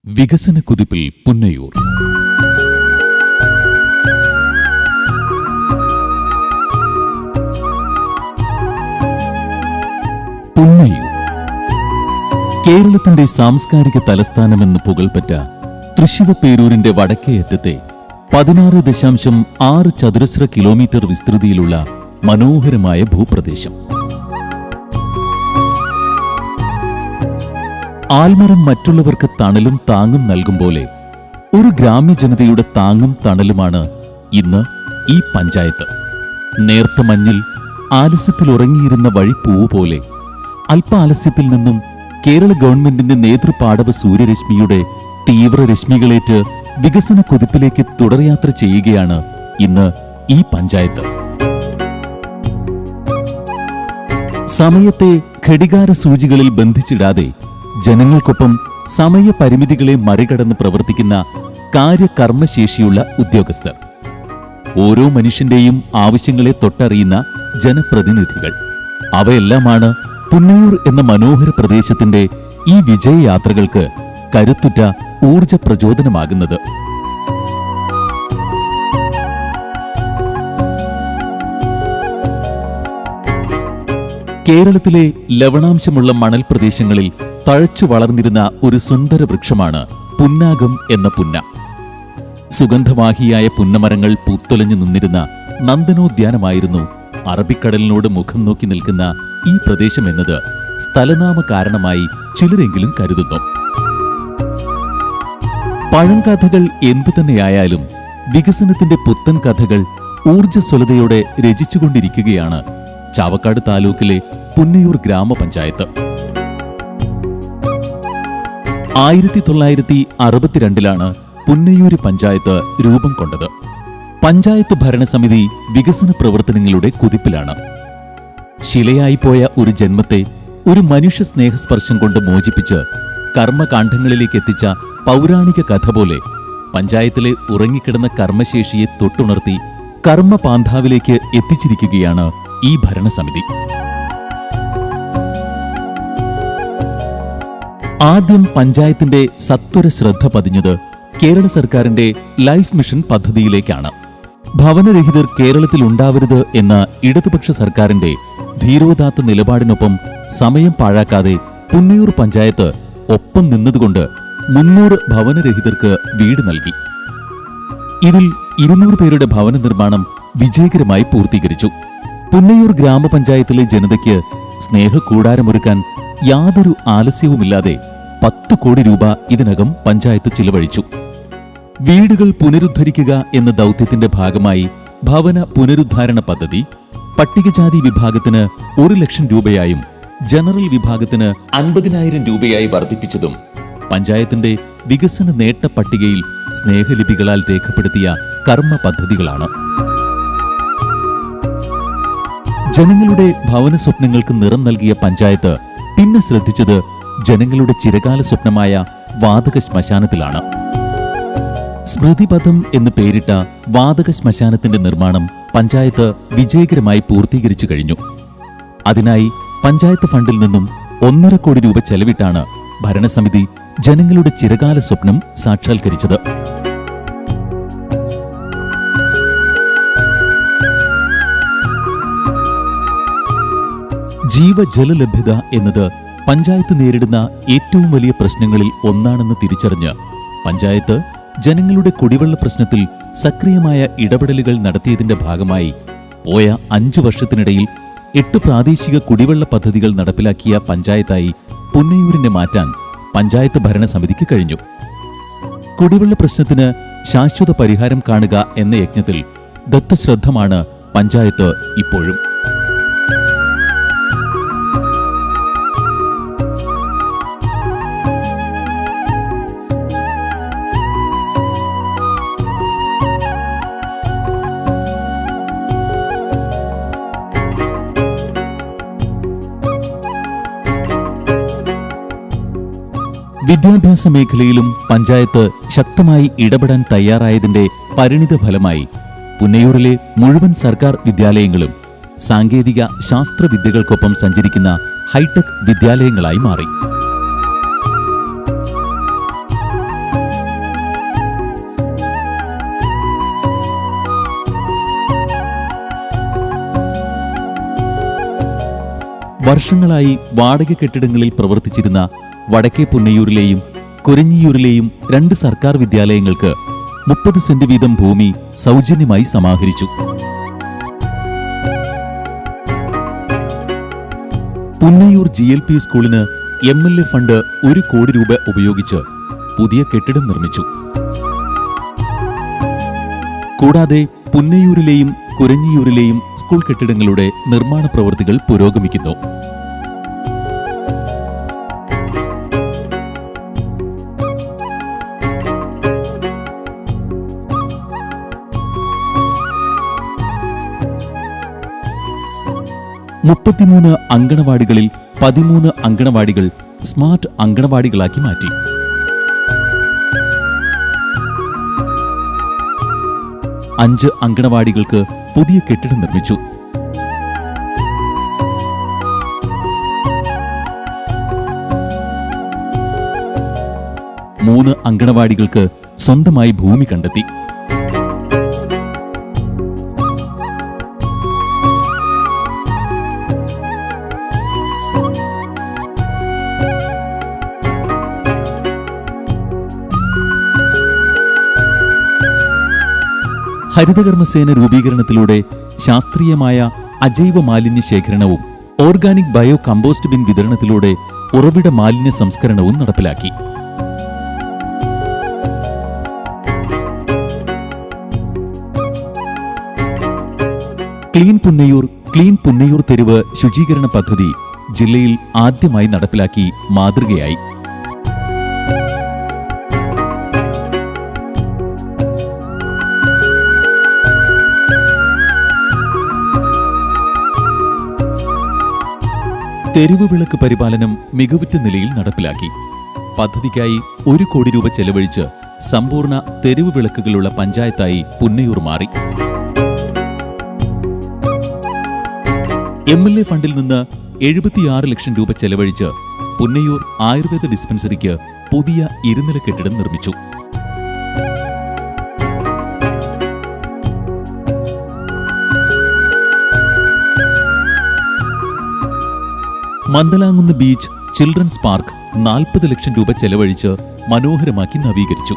വികസന കുതിപ്പിൽ പുന്നയൂർ. പുന്നയൂർ കേരളത്തിന്റെ സാംസ്കാരിക തലസ്ഥാനമെന്ന് പുകൾപെറ്റ തൃശ്ശിവപേരൂരിന്റെ വടക്കേയറ്റത്തെ 16.6 ചതുരശ്ര കിലോമീറ്റർ വിസ്തൃതിയിലുള്ള മനോഹരമായ ഭൂപ്രദേശം. ആൽമരം മറ്റുള്ളവർക്ക് തണലും താങ്ങും നൽകും പോലെ ഒരു ഗ്രാമ്യജനതയുടെ താങ്ങും തണലുമാണ് ഇന്ന് ഈ പഞ്ചായത്ത്. നേർത്ത മഞ്ഞിൽ ആലസ്യത്തിൽ ഉറങ്ങിയിരുന്ന വഴിപ്പൂവ് പോലെ അല്പ ആലസ്യത്തിൽ നിന്നും കേരള ഗവൺമെന്റിന്റെ നേതൃപാടവ സൂര്യരശ്മിയുടെ തീവ്രരശ്മികളേറ്റ് വികസന കുതിപ്പിലേക്ക് തുടർയാത്ര ചെയ്യുകയാണ് ഇന്ന് ഈ പഞ്ചായത്ത്. സമയത്തെ ഘടികാര സൂചികളിൽ ബന്ധിച്ചിടാതെ ജനങ്ങൾക്കൊപ്പം സമയപരിമിതികളെ മറികടന്ന് പ്രവർത്തിക്കുന്ന കാര്യകർമ്മശേഷിയുള്ള ഉദ്യോഗസ്ഥർ, ഓരോ മനുഷ്യന്റെയും ആവശ്യങ്ങളെ തൊട്ടറിയുന്ന ജനപ്രതിനിധികൾ, അവയെല്ലാമാണ് പുന്നയൂർ എന്ന മനോഹര പ്രദേശത്തിന്റെ ഈ വിജയയാത്രകൾക്ക് കരുത്തുറ്റ ഊർജ പ്രചോദനമാകുന്നത്. കേരളത്തിലെ ലവണാംശമുള്ള മണൽ പ്രദേശങ്ങളിൽ തഴച്ചു വളർന്നിരുന്ന ഒരു സുന്ദര വൃക്ഷമാണ് പുന്നാകം എന്ന പുന്ന. സുഗന്ധവാഹിയായ പുന്നമരങ്ങൾ പൂത്തൊലഞ്ഞു നിന്നിരുന്ന നന്ദനോദ്യാനമായിരുന്നു അറബിക്കടലിനോട് മുഖം നോക്കി നിൽക്കുന്ന ഈ പ്രദേശം എന്നത് സ്ഥലനാമ കാരണമായി ചിലരെങ്കിലും കരുതുന്നു. പഴങ്കഥകൾ എന്തു തന്നെയായാലും വികസനത്തിന്റെ പുത്തൻ കഥകൾ ഊർജ്ജസ്വലതയോടെ രചിച്ചുകൊണ്ടിരിക്കുകയാണ് ചാവക്കാട് താലൂക്കിലെ പുന്നയൂർ ഗ്രാമപഞ്ചായത്ത്. 1962 പുന്നയൂര് പഞ്ചായത്ത് രൂപം കൊണ്ടത്. പഞ്ചായത്ത് ഭരണസമിതി വികസന പ്രവർത്തനങ്ങളുടെ കുതിപ്പിലാണ്. ശിലയായിപ്പോയ ഒരു ജന്മത്തെ ഒരു മനുഷ്യ സ്നേഹസ്പർശം കൊണ്ട് മോചിപ്പിച്ച് കർമ്മകാണ്ഡങ്ങളിലേക്ക് എത്തിച്ച പൗരാണിക കഥ പോലെ പഞ്ചായത്തിലെ ഉറങ്ങിക്കിടന്ന കർമ്മശേഷിയെ തൊട്ടുണർത്തി കർമ്മപാന്താവിലേക്ക് എത്തിച്ചിരിക്കുകയാണ് ഈ ഭരണസമിതി. ആദ്യം പഞ്ചായത്തിന്റെ സത്വര ശ്രദ്ധ പതിഞ്ഞത് കേരള സർക്കാരിന്റെ ലൈഫ് മിഷൻ പദ്ധതിയിലേക്കാണ്. ഭവനരഹിതർ കേരളത്തിൽ ഉണ്ടാവരുത് എന്ന ഇടതുപക്ഷ സർക്കാരിന്റെ ധീരോദാത്ത നിലപാടിനൊപ്പം സമയം പാഴാക്കാതെ പുന്നയൂർ പഞ്ചായത്ത് ഒപ്പം നിന്നതുകൊണ്ട് 300 ഭവനരഹിതർക്ക് വീട് നൽകി. ഇതിൽ 200 പേരുടെ ഭവന നിർമ്മാണം വിജയകരമായി പൂർത്തീകരിച്ചു. പുന്നയൂർ ഗ്രാമപഞ്ചായത്തിലെ ജനതയ്ക്ക് സ്നേഹകൂടാരമൊരുക്കാൻ യാതൊരു ആലസ്യവുമില്ലാതെ 10 കോടി രൂപ ഇതിനകം പഞ്ചായത്ത് ചിലവഴിച്ചു. വീടുകൾ പുനരുദ്ധരിക്കുക എന്ന ദൗത്യത്തിന്റെ ഭാഗമായി ഭവന പുനരുദ്ധാരണ പദ്ധതി പട്ടികജാതി വിഭാഗത്തിന് 1 ലക്ഷം രൂപയായും ജനറൽ വിഭാഗത്തിന് 50,000 രൂപയായി വർദ്ധിപ്പിച്ചതും പഞ്ചായത്തിന്റെ വികസന നേട്ട പട്ടികയിൽ സ്നേഹലിപികളാൽ രേഖപ്പെടുത്തിയ കർമ്മ പദ്ധതികളാണ്. ജനങ്ങളുടെ ഭവന സ്വപ്നങ്ങൾക്ക് നിറം നൽകിയ പഞ്ചായത്ത് പിന്നെ ശ്രദ്ധിച്ചത് ജനങ്ങളുടെ ചിരകാല സ്വപ്നമായ വാതക ശ്മശാനത്തിലാണ്. സ്മൃതിപഥം എന്ന് പേരിട്ട വാതക ശ്മശാനത്തിന്റെ നിർമ്മാണം പഞ്ചായത്ത് വിജയകരമായി പൂർത്തീകരിച്ചു കഴിഞ്ഞു. അതിനായി പഞ്ചായത്ത് ഫണ്ടിൽ നിന്നും 1.5 കോടി രൂപ ചെലവിട്ടാണ് ഭരണസമിതി ജനങ്ങളുടെ ചിരകാല സ്വപ്നം സാക്ഷാത്കരിച്ചത്. ജീവജല ലഭ്യത എന്നത് പഞ്ചായത്ത് നേരിടുന്ന ഏറ്റവും വലിയ പ്രശ്നങ്ങളിൽ ഒന്നാണെന്ന് തിരിച്ചറിഞ്ഞ് പഞ്ചായത്ത് ജനങ്ങളുടെ കുടിവെള്ള പ്രശ്നത്തിൽ സക്രിയമായ ഇടപെടലുകൾ നടത്തിയതിന്റെ ഭാഗമായി പോയ 5 വർഷത്തിനിടയിൽ 8 പ്രാദേശിക കുടിവെള്ള പദ്ധതികൾ നടപ്പിലാക്കിയ പഞ്ചായത്തായി പുന്നയൂരിനെ മാറ്റാൻ പഞ്ചായത്ത് ഭരണസമിതിക്ക് കഴിഞ്ഞു. കുടിവെള്ള പ്രശ്നത്തിന് ശാശ്വത പരിഹാരം കാണുക എന്ന യജ്ഞത്തിൽ ദത്തശ്രദ്ധമാണ് പഞ്ചായത്ത് ഇപ്പോഴും. വിദ്യാഭ്യാസ മേഖലയിലും പഞ്ചായത്ത് ശക്തമായി ഇടപെടാൻ തയ്യാറായതിന്റെ പരിണിത ഫലമായി പുന്നയൂരിലെ മുഴുവൻ സർക്കാർ വിദ്യാലയങ്ങളും സാങ്കേതിക ശാസ്ത്രവിദ്യകൾക്കൊപ്പം സഞ്ചരിക്കുന്ന ഹൈടെക് വിദ്യാലയങ്ങളായി മാറി. വർഷങ്ങളായി വാടക കെട്ടിടങ്ങളിൽ പ്രവർത്തിച്ചിരുന്ന വടക്കേ പുന്നയൂരിലെയും കുരഞ്ഞിയൂരിലെയും 2 സർക്കാർ വിദ്യാലയങ്ങൾക്ക് 30 സെന്റ് വീതം ഭൂമി സൗജന്യമായി സമാഹരിച്ചു. പുന്നയൂർ GLP സ്കൂളിന് MLA ഫണ്ട് 1 കോടി രൂപ ഉപയോഗിച്ച് പുതിയ കെട്ടിടം നിർമ്മിച്ചു. കൂടാതെ പുന്നയൂരിലെയും കുരഞ്ഞിയൂരിലെയും സ്കൂൾ കെട്ടിടങ്ങളുടെ നിർമ്മാണ പ്രവൃത്തികൾ പുരോഗമിക്കുന്നു. മുപ്പത്തിമൂന്ന് അങ്കണവാടികളിൽ 13 അങ്കണവാടികൾ സ്മാർട്ട് അങ്കണവാടികളാക്കി മാറ്റി. അഞ്ച് അങ്കണവാടികൾക്ക് പുതിയ കെട്ടിടം നിർമ്മിച്ചു. 3 അങ്കണവാടികൾക്ക് സ്വന്തമായി ഭൂമി കണ്ടെത്തി. ഹരിതകർമ്മസേന രൂപീകരണത്തിലൂടെ ശാസ്ത്രീയമായ അജൈവ മാലിന്യ ശേഖരണവും ഓർഗാനിക് ബയോ കമ്പോസ്റ്റ് ബിൻ വിതരണത്തിലൂടെ ഉറവിട മാലിന്യ സംസ്കരണവും നടപ്പിലാക്കി. ക്ലീൻ പുന്നയൂർ തെരുവ് ശുചീകരണ പദ്ധതി ജില്ലയിൽ ആദ്യമായി നടപ്പിലാക്കി മാതൃകയായി. തെരുവ് വിളക്ക് പരിപാലനം മികവുറ്റ നിലയിൽ നടപ്പിലാക്കി. പദ്ധതിക്കായി 1 കോടി രൂപ ചെലവഴിച്ച് സമ്പൂർണ്ണ തെരുവ് വിളക്കുകളുള്ള പഞ്ചായത്തായി പുന്നയൂർ മാറി. MLA ഫണ്ടിൽ നിന്ന് 76 ലക്ഷം രൂപ ചെലവഴിച്ച് പുന്നയൂർ ആയുർവേദ ഡിസ്പെൻസറിക്ക് പുതിയ 2 നില കെട്ടിടം നിർമ്മിച്ചു. മന്ദലാംകുന്ന് ബീച്ച് ചിൽഡ്രൻസ് പാർക്ക് 40 ലക്ഷം രൂപ ചെലവഴിച്ച് മനോഹരമാക്കി നവീകരിച്ചു.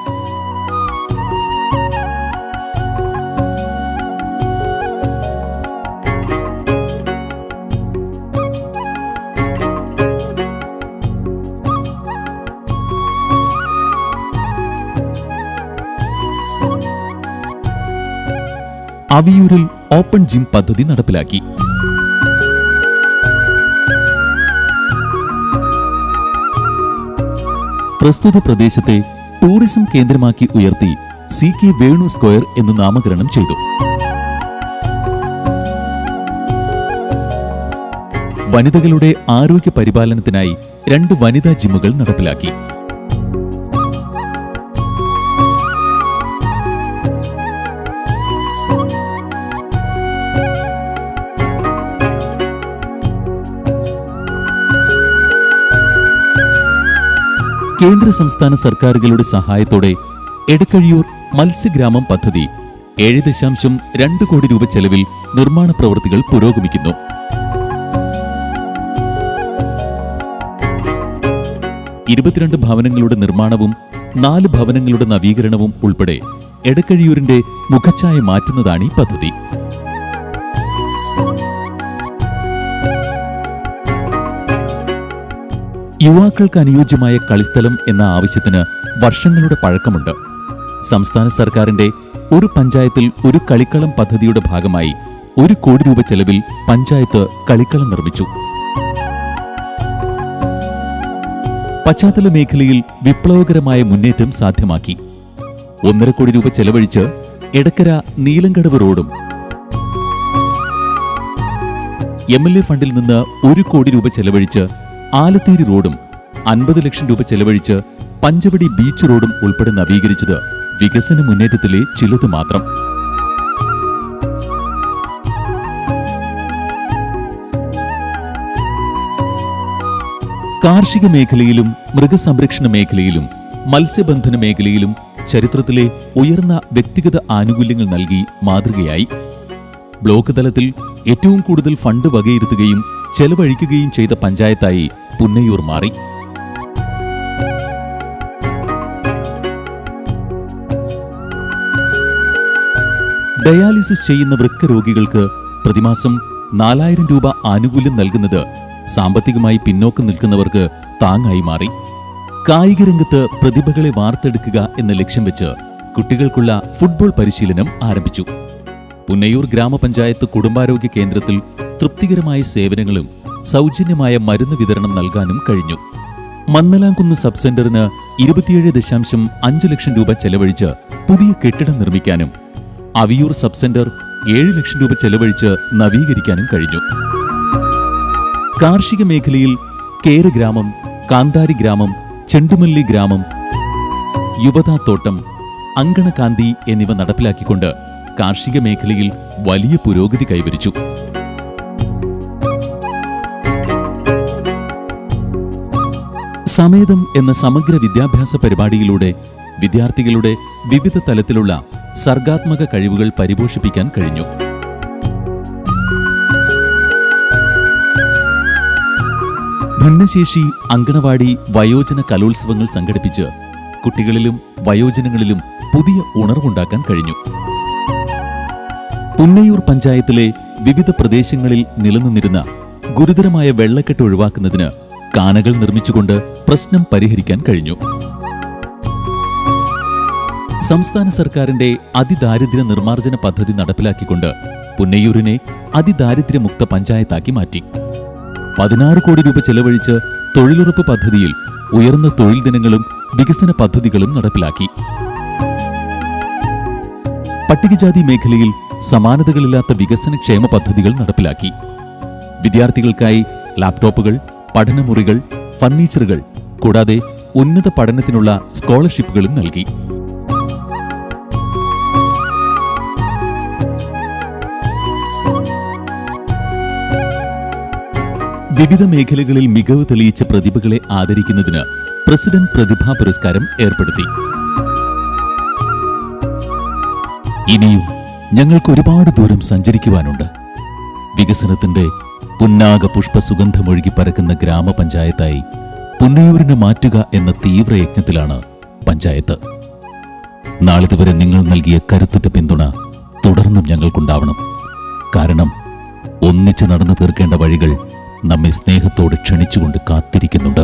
അവിയൂരിൽ ഓപ്പൺ ജിം പദ്ധതി നടപ്പിലാക്കി. പ്രസ്തുത പ്രദേശത്തെ ടൂറിസം കേന്ദ്രമാക്കി ഉയർത്തി CK വേണു സ്ക്വയർ എന്ന് നാമകരണം ചെയ്തു. വനിതകളുടെ ആരോഗ്യ പരിപാലനത്തിനായി 2 വനിതാ ജിമ്മുകൾ നടപ്പിലാക്കി. കേന്ദ്ര സംസ്ഥാന സർക്കാരുകളുടെ സഹായത്തോടെ എടക്കഴിയൂർ മത്സ്യഗ്രാമം പദ്ധതി 7.2 കോടി രൂപ ചെലവിൽ നിർമ്മാണ പ്രവൃത്തികൾ പുരോഗമിക്കുന്നു. ഇരുപത്തിരണ്ട് ഭവനങ്ങളുടെ നിർമ്മാണവും 4 ഭവനങ്ങളുടെ നവീകരണവും ഉൾപ്പെടെ എടക്കഴിയൂരിന്റെ മുഖച്ഛായ മാറ്റുന്നതാണ് ഈ പദ്ധതി. യുവാക്കൾക്ക് അനുയോജ്യമായ കളിസ്ഥലം എന്ന ആവശ്യത്തിന് വർഷങ്ങളുടെ പഴക്കമുണ്ട്. സംസ്ഥാന സർക്കാരിന്റെ ഒരു പഞ്ചായത്തിൽ ഒരു കളിക്കളം പദ്ധതിയുടെ ഭാഗമായി 1 കോടി രൂപ ചെലവിൽ പഞ്ചായത്ത് കളിക്കളം നിർമ്മിച്ചു. പശ്ചാത്തല മേഖലയിൽ വിപ്ലവകരമായ മുന്നേറ്റം സാധ്യമാക്കി. 1.5 കോടി രൂപ ചെലവഴിച്ച് എടക്കര നീലങ്കടവ് റോഡും MLA ഫണ്ടിൽ നിന്ന് 1 കോടി രൂപ ചെലവഴിച്ച് ആലത്തേരി റോഡും 50 ലക്ഷം രൂപ ചെലവഴിച്ച് പഞ്ചവടി ബീച്ച് റോഡും ഉൾപ്പെടെ നവീകരിച്ചത് വികസന മുന്നേറ്റത്തിലെ ചിലത് മാത്രം. കാർഷിക മേഖലയിലും മൃഗസംരക്ഷണ മേഖലയിലും മത്സ്യബന്ധന മേഖലയിലും ചരിത്രത്തിലെ ഉയർന്ന വ്യക്തിഗത ആനുകൂല്യങ്ങൾ നൽകി മാതൃകയായി. ബ്ലോക്ക് തലത്തിൽ ഏറ്റവും കൂടുതൽ ഫണ്ട് വകയിരുത്തുകയും ചെലവഴിക്കുകയും ചെയ്ത പഞ്ചായത്തായി പുന്നയൂർ മാറി. ഡയാലിസിസ് ചെയ്യുന്ന വൃക്ക രോഗികൾക്ക് പ്രതിമാസം 4000 രൂപ ആനുകൂല്യം നൽകുന്നത് സാമ്പത്തികമായി പിന്നോക്കം നിൽക്കുന്നവർക്ക് താങ്ങായി മാറി. കായിക രംഗത്ത് പ്രതിഭകളെ വാർത്തെടുക്കുക എന്ന ലക്ഷ്യം വെച്ച് കുട്ടികൾക്കുള്ള ഫുട്ബോൾ പരിശീലനം ആരംഭിച്ചു. പുന്നയൂർ ഗ്രാമപഞ്ചായത്ത് കുടുംബാരോഗ്യ കേന്ദ്രത്തിൽ തൃപ്തികരമായ സേവനങ്ങളും സൗജന്യമായ മരുന്ന് വിതരണം നൽകാനും കഴിഞ്ഞു. മന്നലാംകുന്ന് സബ് സെന്ററിന് 27.5 ലക്ഷം രൂപ ചെലവഴിച്ച് പുതിയ കെട്ടിടം നിർമ്മിക്കാനും അവിയൂർ സബ് സെന്റർ 7 ലക്ഷം രൂപ ചെലവഴിച്ച് നവീകരിക്കാനും കഴിഞ്ഞു. കാർഷിക മേഖലയിൽ കേര ഗ്രാമം, കാന്താരി ഗ്രാമം, ചെണ്ടുമല്ലി ഗ്രാമം, യുവതാത്തോട്ടം, അങ്കണകാന്തി എന്നിവ നടപ്പിലാക്കിക്കൊണ്ട് കാർഷിക മേഖലയിൽ വലിയ പുരോഗതി കൈവരിച്ചു. സമേതം എന്ന സമഗ്ര വിദ്യാഭ്യാസ പരിപാടിയിലൂടെ വിദ്യാർത്ഥികളുടെ വിവിധ തലത്തിലുള്ള സർഗാത്മക കഴിവുകൾ പരിപോഷിപ്പിക്കാൻ കഴിഞ്ഞു. ഭിന്നശേഷി അങ്കണവാടി വയോജന കലോത്സവങ്ങൾ സംഘടിപ്പിച്ച് കുട്ടികളിലും വയോജനങ്ങളിലും പുതിയ ഉണർവുണ്ടാക്കാൻ കഴിഞ്ഞു. പുന്നയൂർ പഞ്ചായത്തിലെ വിവിധ പ്രദേശങ്ങളിൽ നിലനിന്നിരുന്ന ഗുരുതരമായ വെള്ളക്കെട്ട് ഒഴിവാക്കുന്നതിന് കാനകൾ നിർമ്മിച്ചുകൊണ്ട് പ്രശ്നം പരിഹരിക്കാൻ കഴിഞ്ഞു. സംസ്ഥാന സർക്കാരിന്റെ അതിദാരിദ്ര്യ നിർമ്മാർജ്ജന പദ്ധതി നടപ്പിലാക്കിക്കൊണ്ട് പുന്നയൂരിനെ അതിദാരിദ്ര്യമുക്ത പഞ്ചായത്താക്കി മാറ്റി. 16 കോടി രൂപ ചെലവഴിച്ച് തൊഴിലുറപ്പ് പദ്ധതിയിൽ ഉയർന്ന തൊഴിൽ ദിനങ്ങളും വികസന പദ്ധതികളും നടപ്പിലാക്കി. പട്ടികജാതി മേഖലയിൽ സമാനതകളില്ലാത്ത വികസനക്ഷേമ പദ്ധതികൾ നടപ്പിലാക്കി. വിദ്യാർത്ഥികൾക്കായി ലാപ്ടോപ്പുകൾ, പഠനമുറികൾ, ഫർണിച്ചറുകൾ കൂടാതെ ഉന്നത പഠനത്തിനുള്ള സ്കോളർഷിപ്പുകളും നൽകി. വിവിധ മേഖലകളിൽ മികവ് തെളിയിച്ച പ്രതിഭകളെ ആദരിക്കുന്നതിന് പ്രസിഡന്റ് പ്രതിഭാ പുരസ്കാരം ഏർപ്പെടുത്തി. ഇനിയും ഞങ്ങൾക്ക് ഒരുപാട് ദൂരം സഞ്ചരിക്കുവാനുണ്ട്. വികസനത്തിന്റെ പുന്നാക പുഷ്പ സുഗന്ധമൊഴുകി പരക്കുന്ന ഗ്രാമപഞ്ചായത്തായി പുന്നയൂരിനെ മാറ്റുക എന്ന തീവ്രയജ്ഞത്തിലാണ് പഞ്ചായത്ത്. നാളിതുവരെ നിങ്ങൾ നൽകിയ കരുത്തുറ്റ പിന്തുണ തുടർന്നും ഞങ്ങൾക്കുണ്ടാവണം. കാരണം ഒന്നിച്ച് നടന്നു തീർക്കേണ്ട വഴികൾ നമ്മെ സ്നേഹത്തോടെ ക്ഷണിച്ചുകൊണ്ട് കാത്തിരിക്കുന്നുണ്ട്.